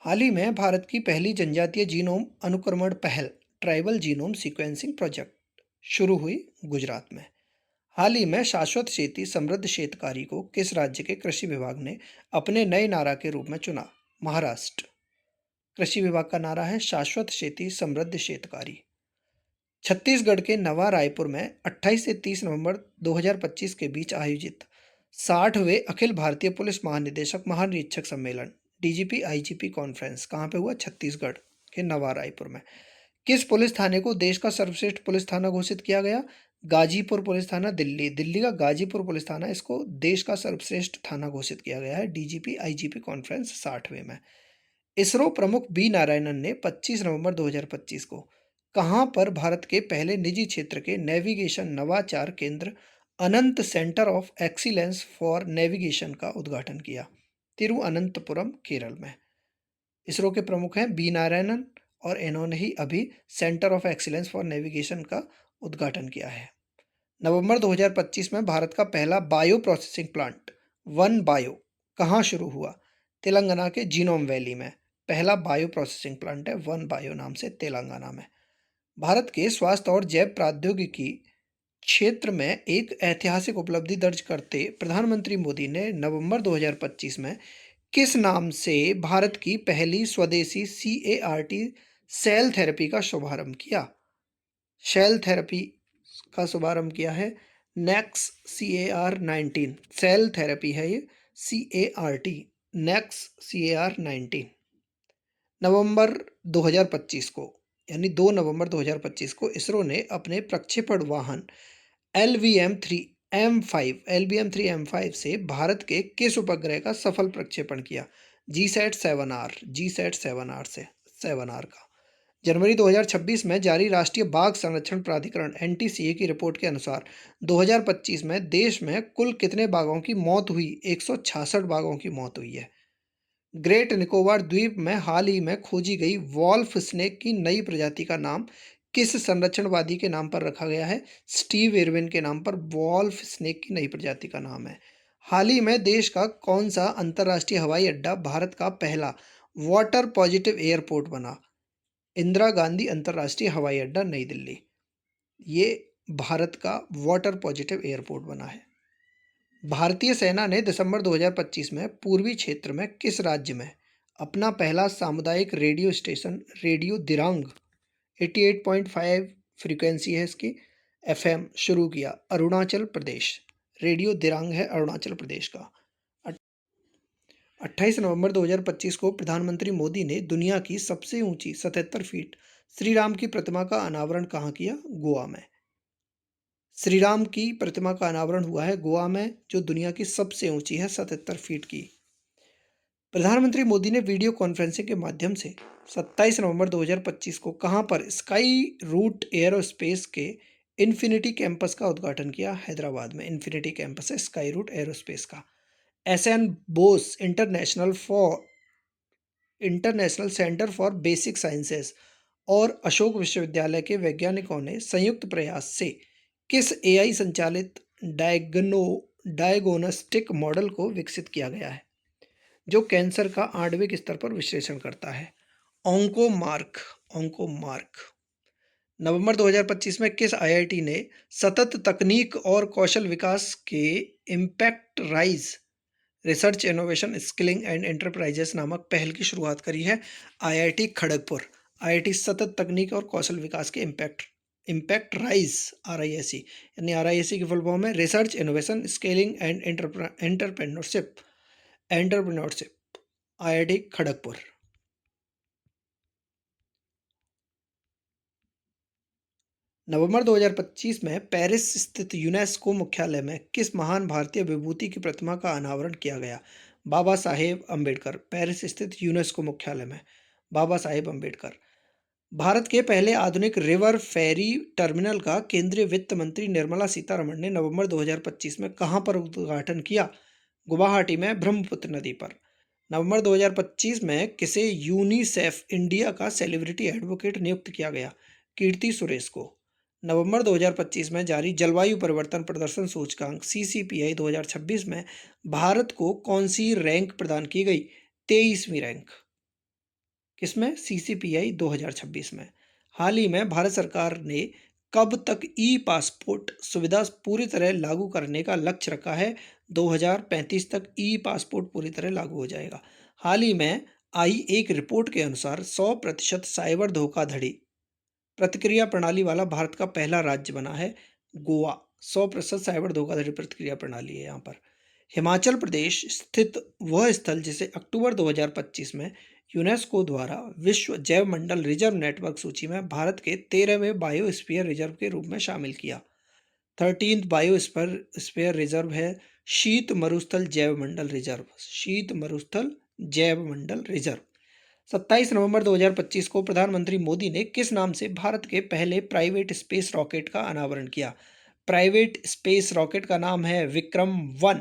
हाल ही में भारत की पहली जनजातीय जीनोम अनुक्रमण पहल ट्राइबल जीनोम सीक्वेंसिंग प्रोजेक्ट शुरू हुई गुजरात में। हाल ही में शाश्वत खेती समृद्ध शेतकारी को किस राज्य के कृषि विभाग ने अपने नए नारा के रूप में चुना? महाराष्ट्र। कृषि विभाग का नारा है शाश्वत खेती समृद्ध शेतकारी। छत्तीसगढ़ के नवा रायपुर में 28 से 30 नवंबर 2025 के बीच आयोजित 60वें अखिल भारतीय पुलिस महानिदेशक महानिरीक्षक सम्मेलन डीजीपी आईजीपी कॉन्फ्रेंस कहाँ पे हुआ? छत्तीसगढ़ के नवा रायपुर में। किस पुलिस थाने को देश का सर्वश्रेष्ठ पुलिस थाना घोषित किया गया? गाजीपुर पुलिस थाना दिल्ली। दिल्ली का गाजीपुर पुलिस थाना, इसको देश का सर्वश्रेष्ठ थाना घोषित किया गया है डीजीपी आईजीपी कॉन्फ्रेंस 60वें में। इसरो प्रमुख बी नारायणन ने 25 नवंबर 2025 को कहां पर भारत के पहले निजी क्षेत्र के नेविगेशन नवाचार केंद्र Anant centre of excellence for navigation का उद्घाटन किया? तिरुअनंतपुरम, केरल में। इसरो के प्रमुख हैं बी नारायणन और इन्होंने ही अभी centre of excellence for navigation का उद्घाटन किया है। नवंबर 2025 में भारत का पहला bio processing plant one bio कहाँ शुरू हुआ? तेलंगाना के जीनोम वैली में पहला बायो प्रोसेसिंग प्लांट है वन बायो नाम से, तेलंगाना में। भारत के स्वास्थ्य और जैव प्रौद्योगिकी क्षेत्र में एक ऐतिहासिक उपलब्धि दर्ज करते प्रधानमंत्री मोदी ने नवंबर 2025 में किस नाम से भारत की पहली स्वदेशी CAR-T सेल थेरेपी का शुभारंभ किया? सेल थेरेपी का शुभारंभ किया है नेक्स CAR-19 सेल थेरेपी है ये CAR-T नेक्स CAR-19। नवंबर 2025 को यानी 2 नवंबर 2025 को इसरो ने अपने प्रक्षेपण वाहन LVM-3M5 से भारत के किस उपग्रह का सफल प्रक्षेपण किया? GSAT-7R से 7R का। जनवरी 2026 में जारी राष्ट्रीय बाघ संरक्षण प्राधिकरण NTCA की रिपोर्ट के अनुसार 2025 में देश में कुल कितने बाघों की मौत हुई? 166 बाघों की मौत हुई है। ग्रेट निकोबार द्वीप में हाल ही में खोजी गई वॉल्फ स्नेक की नई प्रजाति का नाम किस संरक्षणवादी के नाम पर रखा गया है? स्टीव इरविन के नाम पर वॉल्फ स्नेक की नई प्रजाति का नाम है। हाल ही में देश का कौन सा अंतर्राष्ट्रीय हवाई अड्डा भारत का पहला वाटर पॉजिटिव एयरपोर्ट बना? इंदिरा गांधी अंतर्राष्ट्रीय हवाई अड्डा, नई दिल्ली। ये भारत का वाटर पॉजिटिव एयरपोर्ट बना है। भारतीय सेना ने दिसंबर 2025 में पूर्वी क्षेत्र में किस राज्य में अपना पहला सामुदायिक radio station radio Dirang 88.5 frequency है इसकी FM शुरू किया? अरुणाचल प्रदेश। रेडियो दिरांग है अरुणाचल प्रदेश का। 28 नवंबर 2025 को प्रधानमंत्री मोदी ने दुनिया की सबसे ऊंची 77 फीट श्री राम की प्रतिमा का अनावरण कहाँ किया? गोवा में। श्री राम की प्रतिमा का अनावरण हुआ है गोवा में, जो दुनिया की सबसे ऊंची है 77 फीट की। प्रधानमंत्री मोदी ने वीडियो कॉन्फ्रेंसिंग के माध्यम से 27 नवंबर 2025 को कहां पर स्काई रूट एरोस्पेस के इन्फिनिटी कैंपस का उद्घाटन किया? हैदराबाद में इन्फिनिटी कैंपस है स्काई रूट एरोस्पेस का। SN Bose international centre for basic sciences और अशोक विश्वविद्यालय के वैज्ञानिकों ने संयुक्त प्रयास से किस AI संचालित डायग्नोस्टिक मॉडल को विकसित किया गया है जो कैंसर का आणविक स्तर पर विश्लेषण करता है? ओंकोमार्क। नवंबर 2025 में किस IIT ने सतत तकनीक और कौशल विकास के impact rise research innovation skilling and enterprises नामक पहल की शुरुआत करी है? IIT खड़गपुर। IIT सतत तकनीक और कौशल विकास के इम्पैक्ट राइज RISE यानी RISE की फुल फॉर्म है research innovation scaling and entrepreneurship IIT Kharagpur. नवंबर 2025 में पेरिस स्थित यूनेस्को मुख्यालय में किस महान भारतीय विभूति की प्रतिमा का अनावरण किया गया? बाबा साहेब अम्बेडकर। पेरिस स्थित यूनेस्को मुख्यालय में बाबा साहेब अम्बेडकर। भारत के पहले आधुनिक रिवर फेरी टर्मिनल का केंद्रीय वित्त मंत्री निर्मला सीतारमण ने नवंबर 2025 में कहां पर उद्घाटन किया? गुवाहाटी में ब्रह्मपुत्र नदी पर। नवंबर 2025 में किसे यूनिसेफ इंडिया का सेलिब्रिटी एडवोकेट नियुक्त किया गया? कीर्ति सुरेश को। नवंबर 2025 में जारी जलवायु परिवर्तन प्रदर्शन सूचकांक CCPI 2026 में भारत को कौन सी रैंक प्रदान की गई? 23वीं रैंक। किसमें? CCPI 2026 में। हाल ही में भारत सरकार ने कब तक ई पासपोर्ट सुविधा पूरी तरह लागू करने का लक्ष्य रखा है? 2035 तक ई पासपोर्ट पूरी तरह लागू हो जाएगा। हाल ही में आई एक रिपोर्ट के अनुसार 100% साइबर धोखाधड़ी प्रतिक्रिया प्रणाली वाला भारत का पहला राज्य बना है गोवा। 100% साइबर धोखाधड़ी प्रतिक्रिया प्रणाली है यहाँ पर। हिमाचल प्रदेश स्थित वह स्थल जिसे अक्टूबर 2025 में यूनेस्को द्वारा विश्व जैव मंडल रिजर्व नेटवर्क सूची में भारत के 13वें बायोस्फीयर रिजर्व के रूप में शामिल किया। 13th बायोस्फीयर रिजर्व है शीत मरुस्थल जैव मंडल रिजर्व। शीत मरुस्थल जैव मंडल रिजर्व। 27 नवंबर 2025 को प्रधानमंत्री मोदी ने किस नाम से भारत के पहले प्राइवेट स्पेस रॉकेट का अनावरण किया? प्राइवेट स्पेस रॉकेट का नाम है विक्रम-1।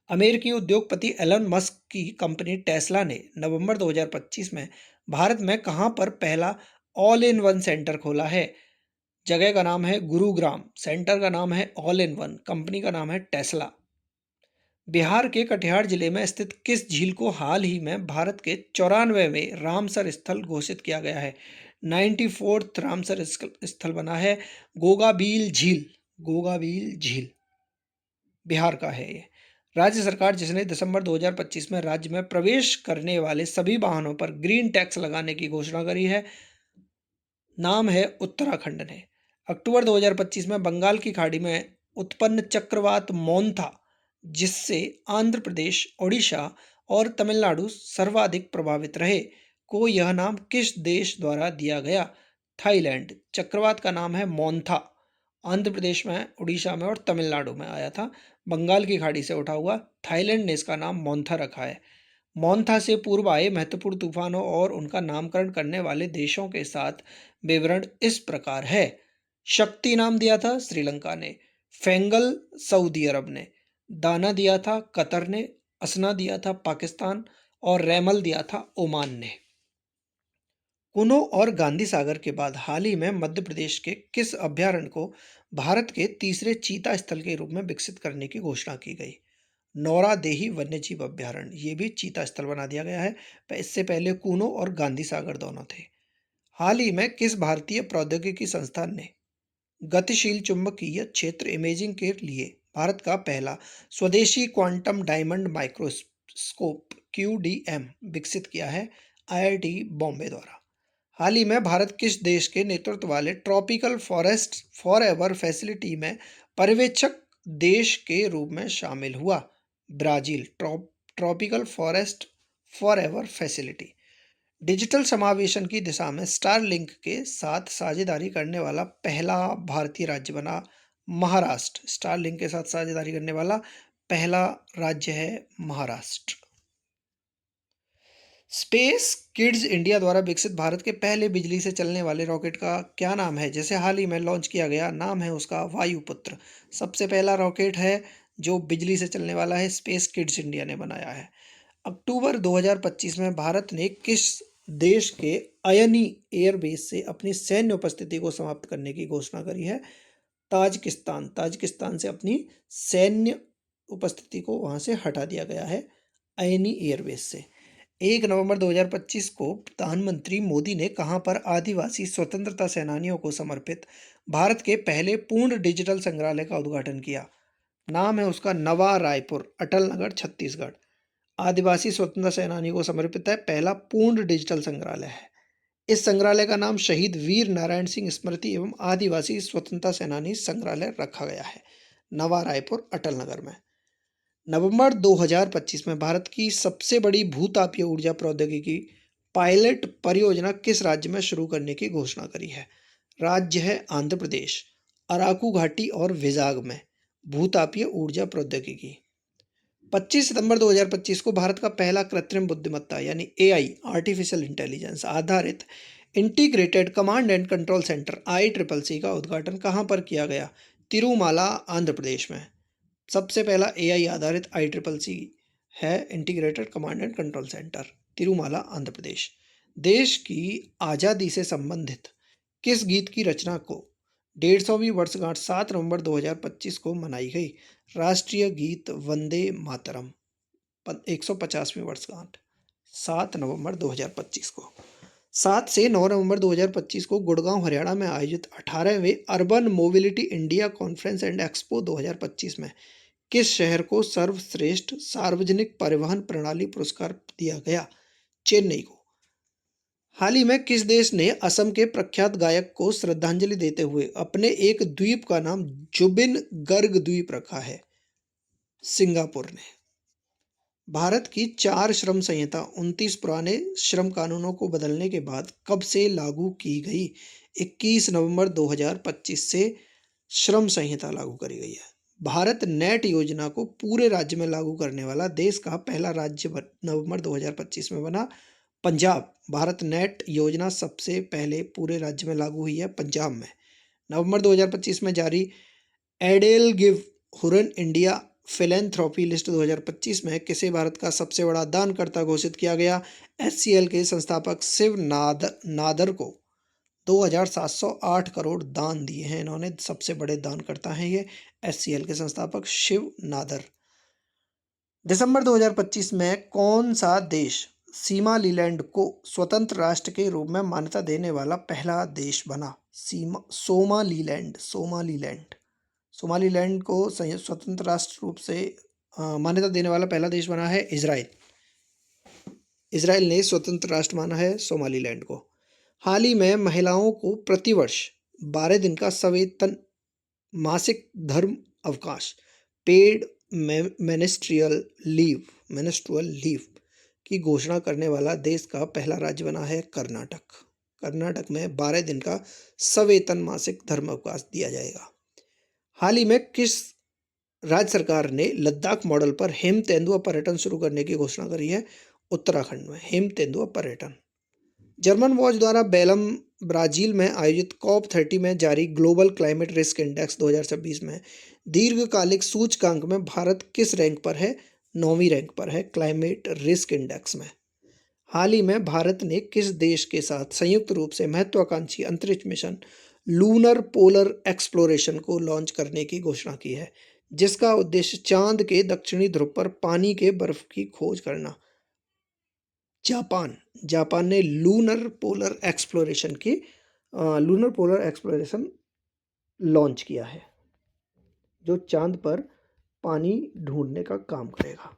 अमेरिकी उद्योगपति एलन मस्क की कंपनी टेस्ला ने नवंबर 2025 में भारत में कहां पर पहला ऑल इन वन सेंटर खोला है? जगह का नाम है गुरुग्राम, सेंटर का नाम है ऑल इन वन, कंपनी का नाम है टेस्ला। बिहार के कटिहार जिले में स्थित किस झील को हाल ही में भारत के 94वें रामसर स्थल घोषित किया गया है? 94th रामसर स्थल बना है गोगाबील झील। गोगाबील झील बिहार का है ये। राज्य सरकार जिसने दिसंबर 2025 में राज्य में प्रवेश करने वाले सभी वाहनों पर ग्रीन टैक्स लगाने की घोषणा करी है, नाम है उत्तराखंड ने। अक्टूबर 2025 में बंगाल की खाड़ी में उत्पन्न चक्रवात मोन्था, जिससे आंध्र प्रदेश, ओडिशा और तमिलनाडु सर्वाधिक प्रभावित रहे, को यह नाम किस देश द्वारा दिया गया? थाईलैंड। चक्रवात का नाम है मोन्था। आंध्र प्रदेश में, उड़ीसा में और तमिलनाडु में आया था। बंगाल की खाड़ी से उठा हुआ। थाईलैंड ने इसका नाम मोन्था रखा है। मोन्था से पूर्व आए महत्वपूर्ण तूफानों और उनका नामकरण करने वाले देशों के साथ विवरण इस प्रकार है। शक्ति नाम दिया था श्रीलंका ने, फेंगल सऊदी अरब ने, दाना दिया था कतर ने, असना दिया था पाकिस्तान और रैमल दिया था ओमान ने। कुनो और गांधी सागर के बाद हाल ही में मध्य प्रदेश के किस अभ्यारण्य को भारत के तीसरे चीता स्थल के रूप में विकसित करने की घोषणा की गई? नौरादेही वन्यजीव अभ्यारण्य, ये भी चीता स्थल बना दिया गया है। इससे पहले कूनो और गांधी सागर दोनों थे। हाल ही में किस भारतीय प्रौद्योगिकी संस्थान ने गतिशील चुंबकीय क्षेत्र इमेजिंग के लिए भारत का पहला स्वदेशी क्वांटम डायमंड माइक्रोस्कोप QDM विकसित किया है? IIT बॉम्बे द्वारा। हाल ही में भारत किस देश के नेतृत्व वाले ट्रॉपिकल फॉरेस्ट फॉरएवर फैसिलिटी में पर्यवेक्षक देश के रूप में शामिल हुआ? Brazil. Tropical forest forever facility. Digital समावेशन की दिशा में स्टारलिंक के साथ साझेदारी करने वाला पहला भारतीय राज्य बना महाराष्ट्र। स्टारलिंक के साथ साझेदारी करने वाला पहला राज्य है महाराष्ट्र। स्पेस किड्स इंडिया द्वारा विकसित भारत के पहले बिजली से चलने वाले रॉकेट का क्या नाम है, जैसे हाल ही में लॉन्च किया गया? नाम है उसका वायुपुत्र। सबसे पहला रॉकेट है जो बिजली से चलने वाला है, स्पेस किड्स इंडिया ने बनाया है। अक्टूबर 2025 में भारत ने किस देश के अयनी एयरबेस से अपनी सैन्य उपस्थिति को समाप्त करने की घोषणा करी है? ताजिकिस्तान। ताजिकिस्तान से अपनी सैन्य उपस्थिति को वहां से हटा दिया गया है अयनी एयरबेस से। 1 नवंबर 2025 को प्रधानमंत्री मोदी ने कहां पर आदिवासी स्वतंत्रता सेनानियों को समर्पित भारत के पहले पूर्ण डिजिटल संग्रहालय का उद्घाटन किया? नाम है उसका नवा रायपुर, अटल नगर, छत्तीसगढ़। आदिवासी स्वतंत्रता सेनानियों को समर्पित है, पहला पूर्ण डिजिटल संग्रहालय है। इस संग्रहालय का नाम शहीद वीर नारायण सिंह स्मृति एवं आदिवासी स्वतंत्रता सेनानी संग्रहालय रखा गया है, नवा रायपुर, अटल नगर में। नवंबर 2025 में भारत की सबसे बड़ी भूतापीय ऊर्जा प्रौद्योगिकी पायलट परियोजना किस राज्य में शुरू करने की घोषणा करी है? राज्य है आंध्र प्रदेश। अराकू घाटी और विजाग में भूतापीय ऊर्जा प्रौद्योगिकी। 25 सितंबर 2025 को भारत का पहला कृत्रिम बुद्धिमत्ता यानी AI आर्टिफिशियल इंटेलिजेंस आधारित integrated command and control centre ICCC का उद्घाटन कहां पर किया गया? तिरुमाला, आंध्र प्रदेश में। सबसे पहला AI आधारित ICCC है integrated command and control centre, Tirumala, Andhra Pradesh. देश की आज़ादी से संबंधित किस गीत की रचना को 150वीं वर्षगांठ 7 नवंबर 2025 को मनाई गई? राष्ट्रीय गीत वंदे मातरम, 150वीं वर्षगांठ 7 नवंबर 2025 को। 7 से 9 नवंबर 2025 को गुड़गांव हरियाणा में आयोजित 18वें urban mobility India conference and expo 2025 में किस शहर को सर्वश्रेष्ठ सार्वजनिक परिवहन प्रणाली पुरस्कार दिया गया? चेन्नई को। हाल ही में किस देश ने असम के प्रख्यात गायक को श्रद्धांजलि देते हुए अपने एक द्वीप का नाम जुबिन गर्ग द्वीप रखा है? सिंगापुर ने। भारत की 4 श्रम संहिता 29 पुराने श्रम कानूनों को बदलने के बाद कब से लागू की गई? 21 नवंबर 2025 से श्रम संहिता लागू करी गई है। भारत नेट योजना को पूरे राज्य में लागू करने वाला देश का पहला राज्य नवंबर 2025 में बना पंजाब। भारत नेट योजना सबसे पहले पूरे राज्य में लागू हुई है पंजाब में। नवंबर 2025 में जारी एडेल give Huron India philanthropy list 2025 में किसे भारत का सबसे बड़ा दानकर्ता घोषित किया गया? एचसीएल के संस्थापक शिव नादर को 2708 करोड़ दान दिए हैं इन्होंने। सबसे बड़े दानकर्ता हैं ये एचसीएल के संस्थापक शिव नादर। दिसंबर 2025 में कौन सा देश सोमालिलैंड को स्वतंत्र राष्ट्र के रूप में मान्यता देने वाला पहला देश बना? सोमालिलैंड को स्वतंत्र राष्ट्र रूप से मान्यता देने वाला पहला देश बना है इजराइल। इजराइल ने स्वतंत्र राष्ट्र माना है सोमालिलैंड को। हाल ही में महिलाओं को प्रतिवर्ष 12 दिन का सवेतन मासिक धर्म अवकाश पेड मेनेस्ट्रुअल लीव की घोषणा करने वाला देश का पहला राज्य बना है कर्नाटक। कर्नाटक में 12 दिन का सवेतन मासिक धर्म अवकाश दिया जाएगा। हाल ही में किस राज्य सरकार ने लद्दाख मॉडल पर हेम तेंदुआ पर्यटन शुरू करने की घोषणा करी है? उत्तराखंड में हेम तेंदुआ पर्यटन। जर्मन वॉच द्वारा बेलम ब्राजील में आयोजित कॉप 30 में जारी ग्लोबल क्लाइमेट रिस्क इंडेक्स 2026 में दीर्घकालिक सूचकांक में भारत किस रैंक पर है? 9वीं रैंक पर है क्लाइमेट रिस्क इंडेक्स में। हाल ही में भारत ने किस देश के साथ संयुक्त रूप से महत्वाकांक्षी अंतरिक्ष मिशन लूनर पोलर एक्सप्लोरेशन को लॉन्च करने की घोषणा की है, जिसका उद्देश्य चांद के दक्षिणी ध्रुव पर पानी के बर्फ की खोज करना? जापान ने लूनर पोलर एक्सप्लोरेशन लॉन्च किया है, जो चांद पर पानी ढूंढने का काम करेगा।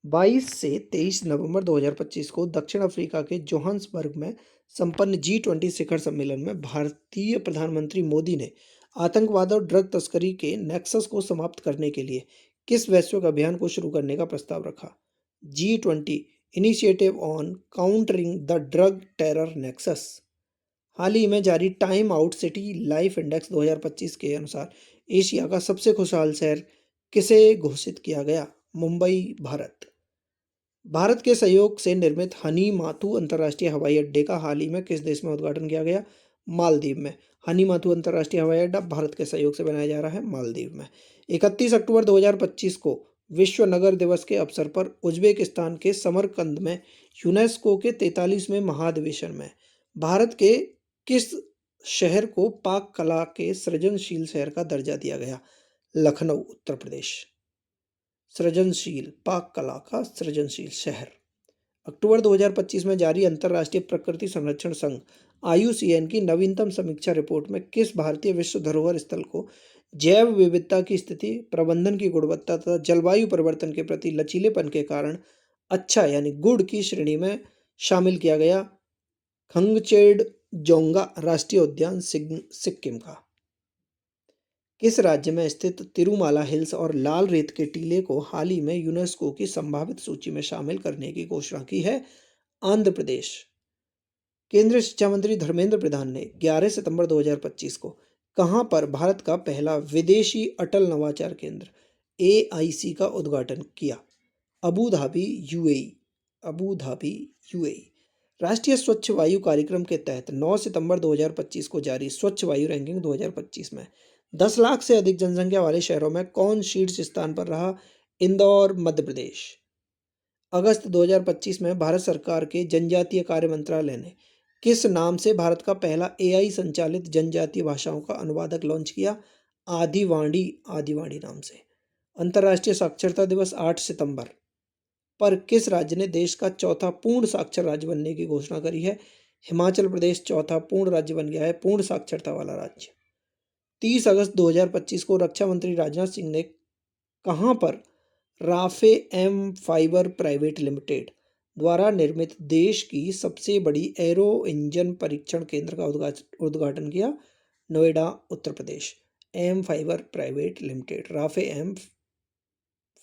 22 से 23 नवंबर 2025 को दक्षिण अफ्रीका के जोहान्सबर्ग में संपन्न G20 शिखर सम्मेलन में भारतीय प्रधानमंत्री मोदी ने आतंकवाद और ड्रग तस्करी के नेक्सस को समाप्त करने के लिए किस वैश्विक अभियान को शुरू करने का प्रस्ताव रखा? G20 initiative on countering the drug terror nexus. हाल ही में जारी Time Out city life index 2025 के अनुसार एशिया का सबसे खुशहाल शहर किसे घोषित किया गया? मुंबई, भारत। भारत के सहयोग से निर्मित हनी माथू अंतर्राष्ट्रीय हवाई अड्डे का हाल ही में किस देश में उद्घाटन किया गया? मालदीव में। हनी माथू अंतर्राष्ट्रीय हवाई अड्डा भारत के सहयोग से बनाया जा रहा है मालदीव में। 31 अक्टूबर 2025 को विश्व नगर दिवस के अवसर पर उज्बेकिस्तान के समरकंद में यूनेस्को के 43वें महाधिवेशन में भारत के किस शहर को पाक कला के सृजनशील शहर का दर्जा दिया गया? लखनऊ, उत्तर प्रदेश। सृजनशील, पाक कला का सृजनशील शहर। अक्टूबर 2025 में जारी अंतर्राष्ट्रीय प्रकृति संरक्षण संघ IUCN की नवीनतम समीक्षा रिपोर्ट में किस भारतीय विश्व धरोहर स्थल को जैव विविधता की स्थिति, प्रबंधन की गुणवत्ता तथा जलवायु परिवर्तन के प्रति लचीलेपन के कारण अच्छा यानी गुड की श्रेणी में शामिल किया गया? खंगचेडजोंगा राष्ट्रीय उद्यान सिक्किम का। किस राज्य में स्थित तिरुमाला हिल्स और लाल रेत के टीले को हाल ही में यूनेस्को की संभावित सूची में शामिल करने की घोषणा की है? आंध्र प्रदेश। केंद्रीय शिक्षा मंत्री धर्मेंद्र प्रधान ने 11 सितंबर 2025 को कहां पर भारत का पहला विदेशी अटल नवाचार केंद्र AIC का उद्घाटन किया? Abu Dhabi, UAE. राष्ट्रीय स्वच्छ वायु कार्यक्रम के तहत 9 सितंबर 2025 को जारी स्वच्छ वायु रैंकिंग 2025 में 10 लाख से अधिक जनसंख्या वाले शहरों में कौन शीर्ष स्थान पर रहा? इंदौर, मध्य प्रदेश। अगस्त 2025 में भारत सरकार के जनजातीय कार्य मंत्रालय ने किस नाम से भारत का पहला AI संचालित जनजातीय भाषाओं का अनुवादक लॉन्च किया? आदिवाणी नाम से। अंतर्राष्ट्रीय साक्षरता दिवस 8 सितंबर। पर किस राज्य ने देश का चौथा पूर्ण साक्षर राज्य बनने की घोषणा करी है? हिमाचल प्रदेश चौथा पूर्ण राज्य बन गया है, पूर्ण साक्षरता वाला राज्य। 30 अगस्त 2025 को रक्षा मंत्री राजनाथ सिंह ने कहां पर Raphe M fibre private limited द्वारा निर्मित देश की सबसे बड़ी एरो इंजन परीक्षण केंद्र का उद्घाटन किया? Noida, Uttar Pradesh. M fibre private limited, Raphe M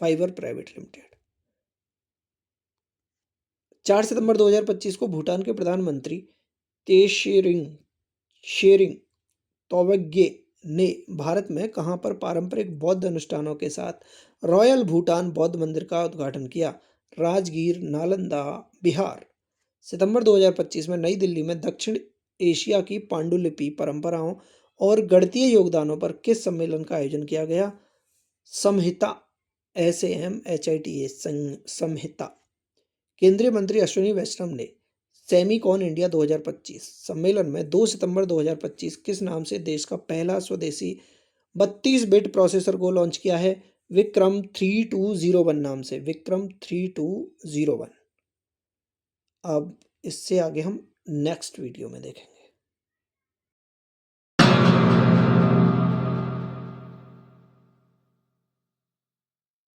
fibre private limited. 4 सितंबर 2025 को भूटान के प्रधानमंत्री तेशेरिंग शेरिंग तोब्गे ने भारत में कहां पर पारंपरिक बौद्ध अनुष्ठानों के साथ रॉयल भूटान बौद्ध मंदिर का उद्घाटन किया? राजगीर, नालंदा, बिहार। सितंबर 2025 में नई दिल्ली में दक्षिण एशिया की पांडुलिपि परंपराओं और गणितीय योगदानों पर किस सम्मेलन का आयोजन किया गया? संहिता, SAMHITA संहिता। केंद्रीय मंत्री अश्विनी वैष्णव ने सेमीकॉन इंडिया 2025 सम्मेलन में 2 सितंबर 2025 किस नाम से देश का पहला स्वदेशी 32 बिट प्रोसेसर को लॉन्च किया है? विक्रम 3201 नाम से, विक्रम 3201। अब इससे आगे हम नेक्स्ट वीडियो में देखेंगे।